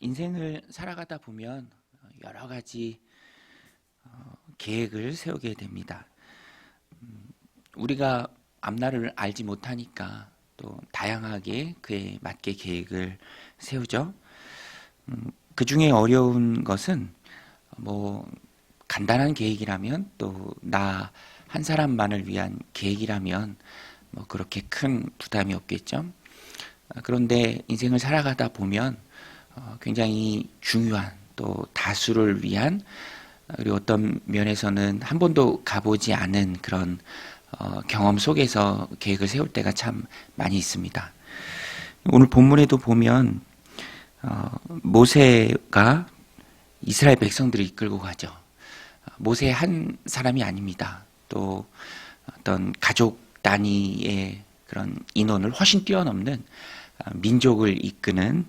인생을 살아가다 보면 여러 가지 계획을 세우게 됩니다. 우리가 앞날을 알지 못하니까 또 다양하게 그에 맞게 계획을 세우죠. 그 중에 어려운 것은 간단한 계획이라면 또 나 한 사람만을 위한 계획이라면 그렇게 큰 부담이 없겠죠. 그런데 인생을 살아가다 보면 굉장히 중요한 또 다수를 위한 그리고 어떤 면에서는 한 번도 가보지 않은 그런 경험 속에서 계획을 세울 때가 참 많이 있습니다. 오늘 본문에도 보면 모세가 이스라엘 백성들을 이끌고 가죠. 모세 한 사람이 아닙니다. 또 어떤 가족 단위의 그런 인원을 훨씬 뛰어넘는 민족을 이끄는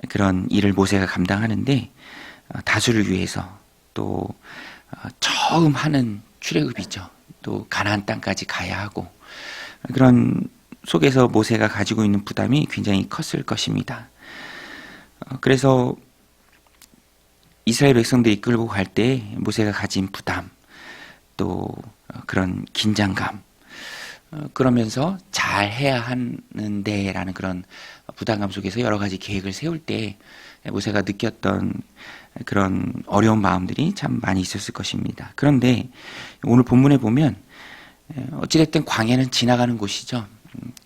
그런 일을 모세가 감당하는데 다수를 위해서 또 처음 하는 출애굽이죠. 또 가나안 땅까지 가야 하고 그런 속에서 모세가 가지고 있는 부담이 굉장히 컸을 것입니다. 그래서 이스라엘 백성들 이끌고 갈 때 모세가 가진 부담 또 그런 긴장감 그러면서 잘 해야 하는데 라는 그런 부담감 속에서 여러 가지 계획을 세울 때 모세가 느꼈던 그런 어려운 마음들이 참 많이 있었을 것입니다. 그런데 오늘 본문에 보면 어찌됐든 광야는 지나가는 곳이죠.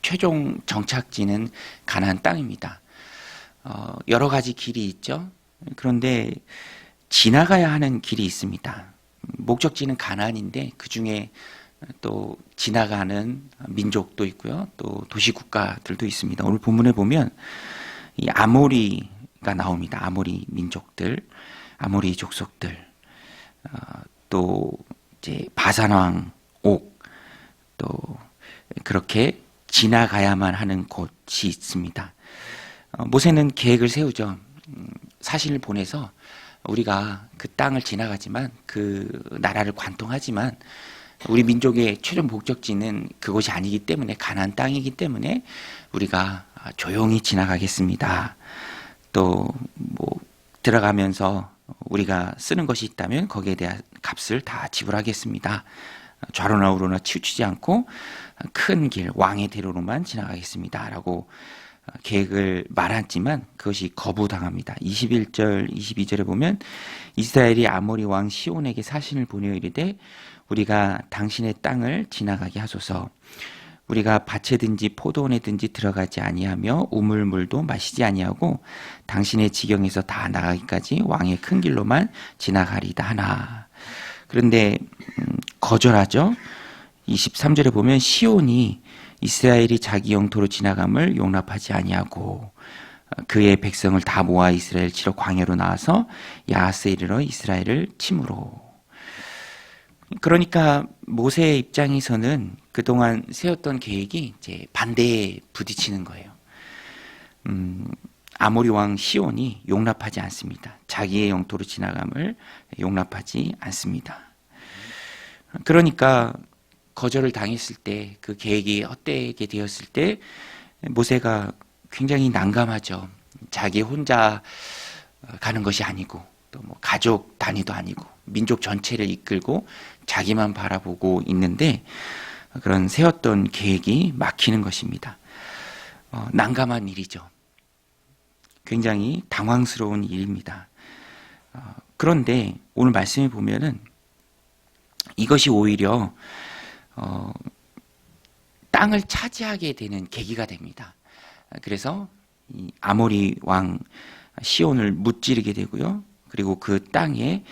최종 정착지는 가나안 땅입니다. 여러 가지 길이 있죠. 그런데 지나가야 하는 길이 있습니다. 목적지는 가나안인데 그 중에 또 지나가는 민족도 있고요. 또 도시국가들도 있습니다. 오늘 본문에 보면 이 아모리가 나옵니다. 아모리 민족들, 아모리 족속들, 또 이제 바산왕 옥, 또 그렇게 지나가야만 하는 곳이 있습니다. 모세는 계획을 세우죠. 사신을 보내서 우리가 그 땅을 지나가지만 그 나라를 관통하지만 우리 민족의 최종 목적지는 그곳이 아니기 때문에 가나안 땅이기 때문에 우리가 조용히 지나가겠습니다. 또 들어가면서 우리가 쓰는 것이 있다면 거기에 대한 값을 다 지불하겠습니다. 좌로나 우로나 치우치지 않고 큰 길 왕의 대로로만 지나가겠습니다. 라고 계획을 말했지만 그것이 거부당합니다. 21절, 22절에 보면 이스라엘이 아모리 왕 시온에게 사신을 보내어 이르되 우리가 당신의 땅을 지나가게 하소서. 우리가 밭에든지 포도원에든지 들어가지 아니하며 우물물도 마시지 아니하고 당신의 지경에서 다 나가기까지 왕의 큰 길로만 지나가리다 하나. 그런데 거절하죠. 23절에 보면 시온이 이스라엘이 자기 영토로 지나감을 용납하지 아니하고 그의 백성을 다 모아 이스라엘 치러 광야로 나와서 야하스에 이르러 이스라엘을 침으로. 그러니까 모세의 입장에서는 그동안 세웠던 계획이 이제 반대에 부딪히는 거예요. 아모리 왕 시온이 용납하지 않습니다. 자기의 영토로 지나감을 용납하지 않습니다. 그러니까 거절을 당했을 때 그 계획이 헛되게 되었을 때 모세가 굉장히 난감하죠. 자기 혼자 가는 것이 아니고 또 가족 단위도 아니고 민족 전체를 이끌고 자기만 바라보고 있는데 그런 세웠던 계획이 막히는 것입니다. 난감한 일이죠. 굉장히 당황스러운 일입니다. 그런데 오늘 말씀에 보면은 이것이 오히려 땅을 차지하게 되는 계기가 됩니다. 그래서 이 아모리 왕 시온을 무찌르게 되고요. 그리고 그 땅에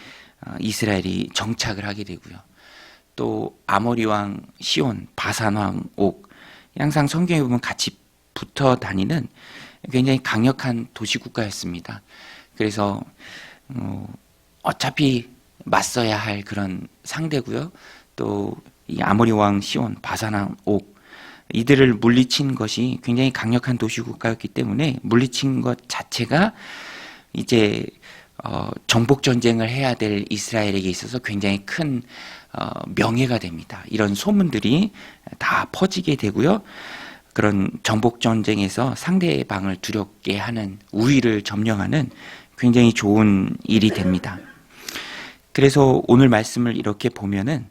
이스라엘이 정착을 하게 되고요. 또 아모리 왕 시온, 바산 왕 옥, 항상 성경에 보면 같이 붙어 다니는 굉장히 강력한 도시국가였습니다. 그래서 어차피 맞서야 할 그런 상대고요. 또 이 아모리 왕 시온, 바산 왕 옥 이들을 물리친 것이 굉장히 강력한 도시국가였기 때문에 물리친 것 자체가 이제 정복 전쟁을 해야 될 이스라엘에게 있어서 굉장히 큰 명예가 됩니다. 이런 소문들이 다 퍼지게 되고요. 그런 정복 전쟁에서 상대방을 두렵게 하는 우위를 점령하는 굉장히 좋은 일이 됩니다. 그래서 오늘 말씀을 이렇게 보면은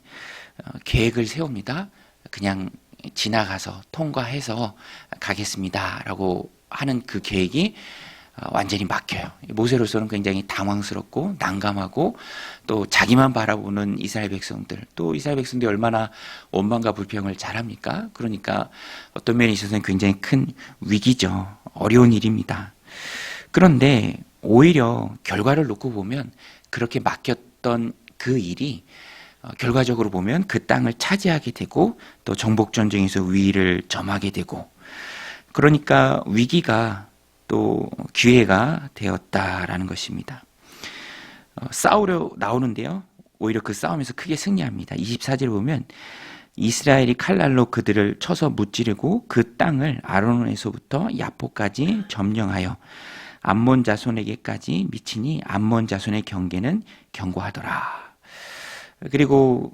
계획을 세웁니다. 그냥 지나가서 통과해서 가겠습니다라고 하는 그 계획이 완전히 막혀요. 모세로서는 굉장히 당황스럽고 난감하고 또 자기만 바라보는 이스라엘 백성들, 또 이스라엘 백성들이 얼마나 원망과 불평을 잘합니까? 그러니까 어떤 면에 있어서는 굉장히 큰 위기죠. 어려운 일입니다. 그런데 오히려 결과를 놓고 보면 그렇게 맡겼던 그 일이 결과적으로 보면 그 땅을 차지하게 되고 또 정복 전쟁에서 위기를 점하게 되고, 그러니까 위기가 또 기회가 되었다라는 것입니다. 싸우려 나오는데요, 오히려 그 싸움에서 크게 승리합니다. 24절에 보면 이스라엘이 칼날로 그들을 쳐서 무찌르고 그 땅을 아르논에서부터 야포까지 점령하여 암몬 자손에게까지 미치니 암몬 자손의 경계는 견고하더라. 그리고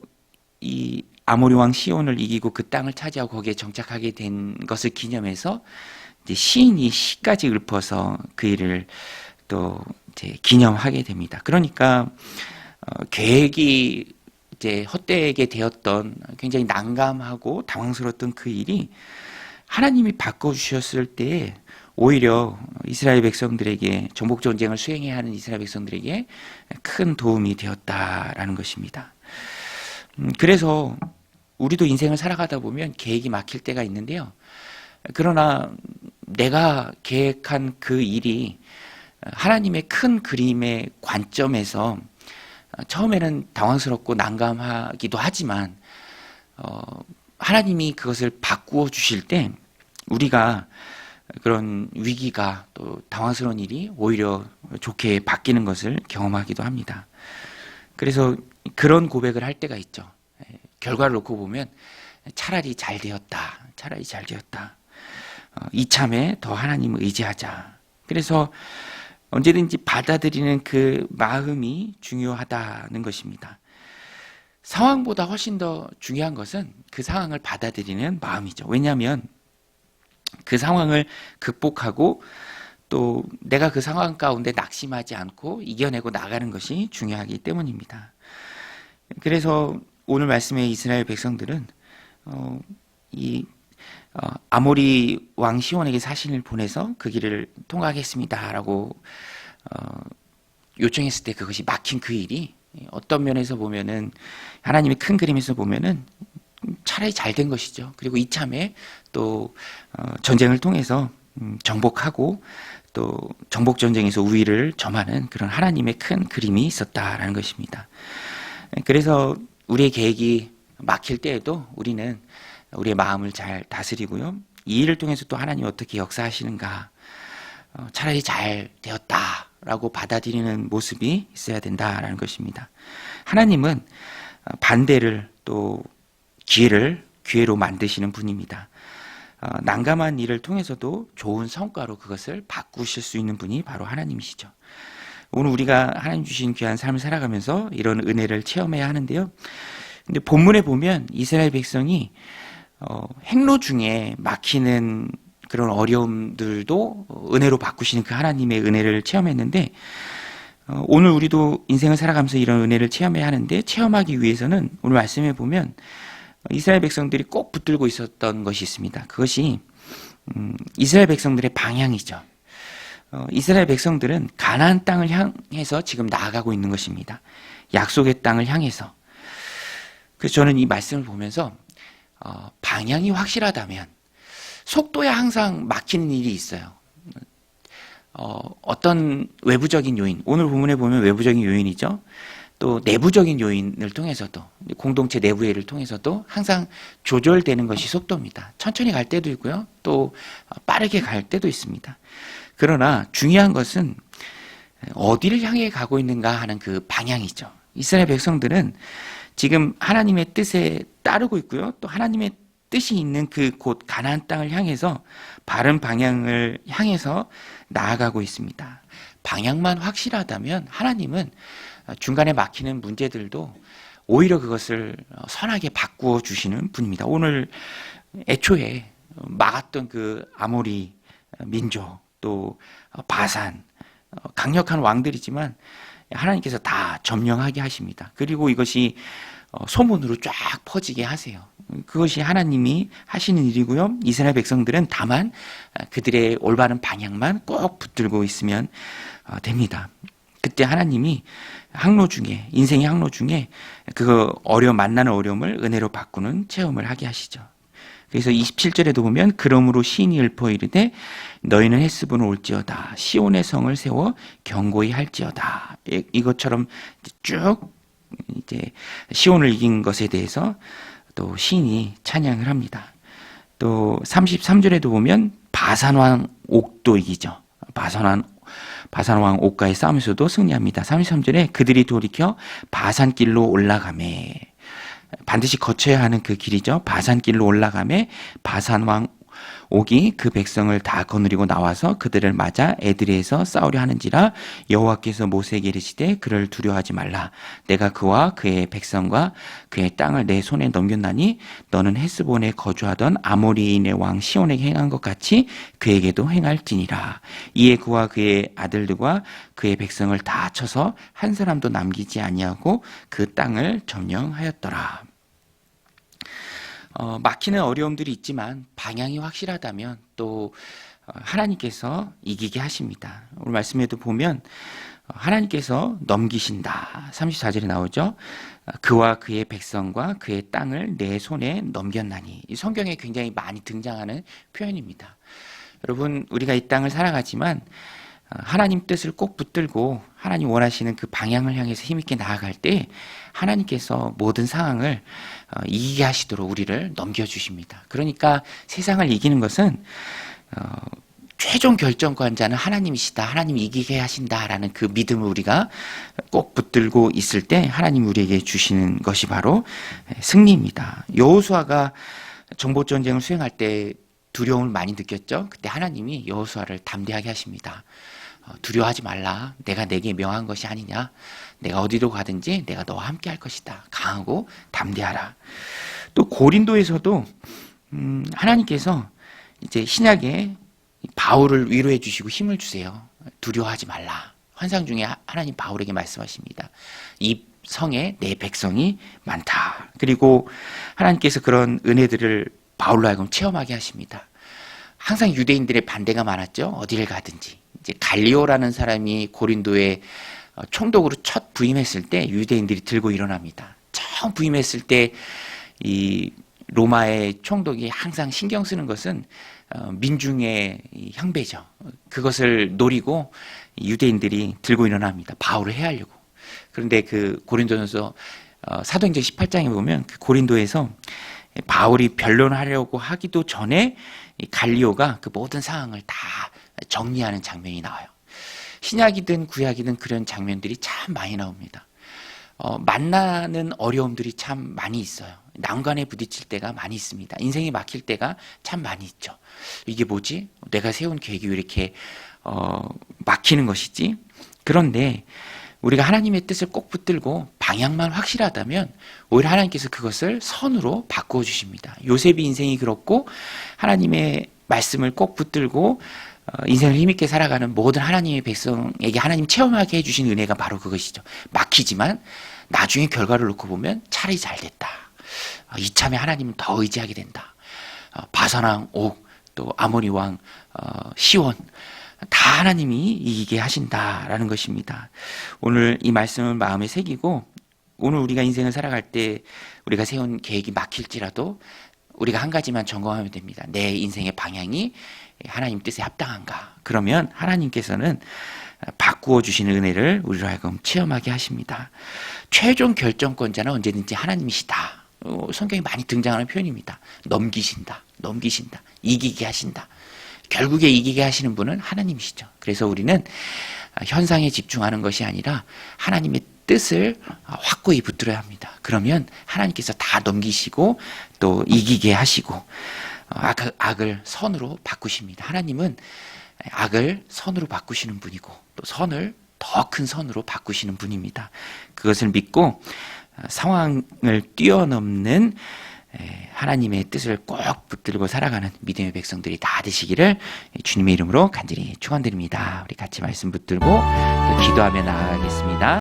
이 아모리 왕 시온을 이기고 그 땅을 차지하고 거기에 정착하게 된 것을 기념해서 이제 시인이 시까지 읊어서 그 일을 또 이제 기념하게 됩니다. 그러니까 계획이 이제 헛되게 되었던 굉장히 난감하고 당황스러웠던 그 일이 하나님이 바꿔주셨을 때 오히려 이스라엘 백성들에게, 정복 전쟁을 수행해야 하는 이스라엘 백성들에게 큰 도움이 되었다라는 것입니다. 그래서 우리도 인생을 살아가다 보면 계획이 막힐 때가 있는데요. 그러나 내가 계획한 그 일이 하나님의 큰 그림의 관점에서 처음에는 당황스럽고 난감하기도 하지만 하나님이 그것을 바꾸어 주실 때 우리가 그런 위기가 또 당황스러운 일이 오히려 좋게 바뀌는 것을 경험하기도 합니다. 그래서 그런 고백을 할 때가 있죠. 결과를 놓고 보면 차라리 잘 되었다. 차라리 잘 되었다. 이참에 더 하나님을 의지하자. 그래서 언제든지 받아들이는 그 마음이 중요하다는 것입니다. 상황보다 훨씬 더 중요한 것은 그 상황을 받아들이는 마음이죠. 왜냐하면 그 상황을 극복하고 또 내가 그 상황 가운데 낙심하지 않고 이겨내고 나가는 것이 중요하기 때문입니다. 그래서 오늘 말씀의 이스라엘 백성들은 아모리 왕 시온에게 사신을 보내서 그 길을 통과하겠습니다라고 요청했을 때 그것이 막힌 그 일이 어떤 면에서 보면은 하나님의 큰 그림에서 보면은 차라리 잘 된 것이죠. 그리고 이참에 또 전쟁을 통해서 정복하고 또 정복 전쟁에서 우위를 점하는 그런 하나님의 큰 그림이 있었다라는 것입니다. 그래서 우리의 계획이 막힐 때에도 우리는 우리의 마음을 잘 다스리고요. 이 일을 통해서 또 하나님 어떻게 역사하시는가, 차라리 잘 되었다라고 받아들이는 모습이 있어야 된다라는 것입니다. 하나님은 반대를 또 기회로 만드시는 분입니다. 난감한 일을 통해서도 좋은 성과로 그것을 바꾸실 수 있는 분이 바로 하나님이시죠. 오늘 우리가 하나님 주신 귀한 삶을 살아가면서 이런 은혜를 체험해야 하는데요. 근데 본문에 보면 이스라엘 백성이 행로 중에 막히는 그런 어려움들도 은혜로 바꾸시는 그 하나님의 은혜를 체험했는데, 오늘 우리도 인생을 살아가면서 이런 은혜를 체험해야 하는데, 체험하기 위해서는 오늘 말씀에 보면 이스라엘 백성들이 꼭 붙들고 있었던 것이 있습니다. 그것이 이스라엘 백성들의 방향이죠. 이스라엘 백성들은 가나안 땅을 향해서 지금 나아가고 있는 것입니다. 약속의 땅을 향해서. 그래서 저는 이 말씀을 보면서 방향이 확실하다면 속도에 항상 막히는 일이 있어요. 어떤 외부적인 요인, 오늘 본문에 보면 외부적인 요인이죠. 또 내부적인 요인을 통해서도, 공동체 내부의 일을 통해서도 항상 조절되는 것이 속도입니다. 천천히 갈 때도 있고요. 또 빠르게 갈 때도 있습니다. 그러나 중요한 것은 어디를 향해 가고 있는가 하는 그 방향이죠. 이스라엘 백성들은 지금 하나님의 뜻에 따르고 있고요. 또 하나님의 뜻이 있는 그 곳 가나안 땅을 향해서 바른 방향을 향해서 나아가고 있습니다. 방향만 확실하다면 하나님은 중간에 막히는 문제들도 오히려 그것을 선하게 바꾸어 주시는 분입니다. 오늘 애초에 막았던 그 아모리 민족, 또 바산, 강력한 왕들이지만 하나님께서 다 점령하게 하십니다. 그리고 이것이 소문으로 쫙 퍼지게 하세요. 그것이 하나님이 하시는 일이고요. 이스라엘 백성들은 다만 그들의 올바른 방향만 꼭 붙들고 있으면 됩니다. 그때 하나님이 항로 중에, 인생의 항로 중에 그 만나는 어려움을 은혜로 바꾸는 체험을 하게 하시죠. 그래서 27절에도 보면 그러므로 시인이 읊어 이르되 너희는 헬스본을 올지어다 시온의 성을 세워 견고히 할지어다. 이것처럼 쭉 이제 시온을 이긴 것에 대해서 또 시인이 찬양을 합니다. 또 33절에도 보면 바산왕 옥도 이기죠. 바산왕 옥과의 싸움에서도 승리합니다. 33절에 그들이 돌이켜 바산길로 올라가매, 반드시 거쳐야 하는 그 길이죠. 바산길로 올라가매 바산왕 옥이 그 백성을 다 거느리고 나와서 그들을 맞아 에드레에서 싸우려 하는지라 여호와께서 모세에게 이르시되 그를 두려워하지 말라. 내가 그와 그의 백성과 그의 땅을 내 손에 넘겼나니 너는 헬스본에 거주하던 아모리인의 왕 시온에게 행한 것 같이 그에게도 행할지니라. 이에 그와 그의 아들들과 그의 백성을 다 쳐서 한 사람도 남기지 아니하고 그 땅을 점령하였더라. 막히는 어려움들이 있지만 방향이 확실하다면 또 하나님께서 이기게 하십니다. 오늘 말씀에도 보면 하나님께서 넘기신다. 34절에 나오죠. 그와 그의 백성과 그의 땅을 내 손에 넘겼나니. 이 성경에 굉장히 많이 등장하는 표현입니다. 여러분, 우리가 이 땅을 살아가지만 하나님 뜻을 꼭 붙들고 하나님 원하시는 그 방향을 향해서 힘있게 나아갈 때 하나님께서 모든 상황을 이기게 하시도록 우리를 넘겨주십니다. 그러니까 세상을 이기는 것은 최종 결정권자는 하나님이시다. 하나님이 이기게 하신다라는 그 믿음을 우리가 꼭 붙들고 있을 때 하나님이 우리에게 주시는 것이 바로 승리입니다. 여호수아가 정복전쟁을 수행할 때 두려움을 많이 느꼈죠. 그때 하나님이 여호수아를 담대하게 하십니다. 두려워하지 말라. 내가 내게 명한 것이 아니냐. 내가 어디로 가든지 내가 너와 함께 할 것이다. 강하고 담대하라. 또 고린도에서도 하나님께서 이제 신약에 바울을 위로해 주시고 힘을 주세요. 두려워하지 말라. 환상 중에 하나님 바울에게 말씀하십니다. 이 성에 내 백성이 많다. 그리고 하나님께서 그런 은혜들을 바울로 하여금 체험하게 하십니다. 항상 유대인들의 반대가 많았죠. 어디를 가든지. 이제 갈리오라는 사람이 고린도에 총독으로 첫 부임했을 때 유대인들이 들고 일어납니다. 처음 부임했을 때 이 로마의 총독이 항상 신경 쓰는 것은 민중의 향배죠. 그것을 노리고 유대인들이 들고 일어납니다. 바울을 해하려고. 그런데 그 고린도전서 사도행전 18장에 보면 그 고린도에서 바울이 변론하려고 하기도 전에 갈리오가 그 모든 상황을 다 정리하는 장면이 나와요. 신약이든 구약이든 그런 장면들이 참 많이 나옵니다. 만나는 어려움들이 참 많이 있어요. 난관에 부딪힐 때가 많이 있습니다. 인생이 막힐 때가 참 많이 있죠. 이게 뭐지? 내가 세운 계획이 왜 이렇게 막히는 것이지? 그런데 우리가 하나님의 뜻을 꼭 붙들고 방향만 확실하다면 오히려 하나님께서 그것을 선으로 바꾸어 주십니다. 요셉이 인생이 그렇고 하나님의 말씀을 꼭 붙들고 인생을 힘있게 살아가는 모든 하나님의 백성에게 하나님 체험하게 해주신 은혜가 바로 그것이죠. 막히지만 나중에 결과를 놓고 보면 차라리 잘 됐다. 이참에 하나님은 더 의지하게 된다. 바산왕 옥, 또 아모리 왕 시온, 다 하나님이 이기게 하신다라는 것입니다. 오늘 이 말씀을 마음에 새기고 오늘 우리가 인생을 살아갈 때 우리가 세운 계획이 막힐지라도 우리가 한 가지만 점검하면 됩니다. 내 인생의 방향이 하나님 뜻에 합당한가? 그러면 하나님께서는 바꾸어 주시는 은혜를 우리로 하여금 체험하게 하십니다. 최종 결정권자는 언제든지 하나님이시다. 성경에 많이 등장하는 표현입니다. 넘기신다. 이기게 하신다. 결국에 이기게 하시는 분은 하나님이시죠. 그래서 우리는 현상에 집중하는 것이 아니라 하나님의 뜻을 확고히 붙들어야 합니다. 그러면 하나님께서 다 넘기시고 또 이기게 하시고 악을 선으로 바꾸십니다. 하나님은 악을 선으로 바꾸시는 분이고 또 선을 더 큰 선으로 바꾸시는 분입니다. 그것을 믿고 상황을 뛰어넘는 하나님의 뜻을 꼭 붙들고 살아가는 믿음의 백성들이 다 되시기를 주님의 이름으로 간절히 축원드립니다. 우리 같이 말씀 붙들고 기도하며 나아가겠습니다.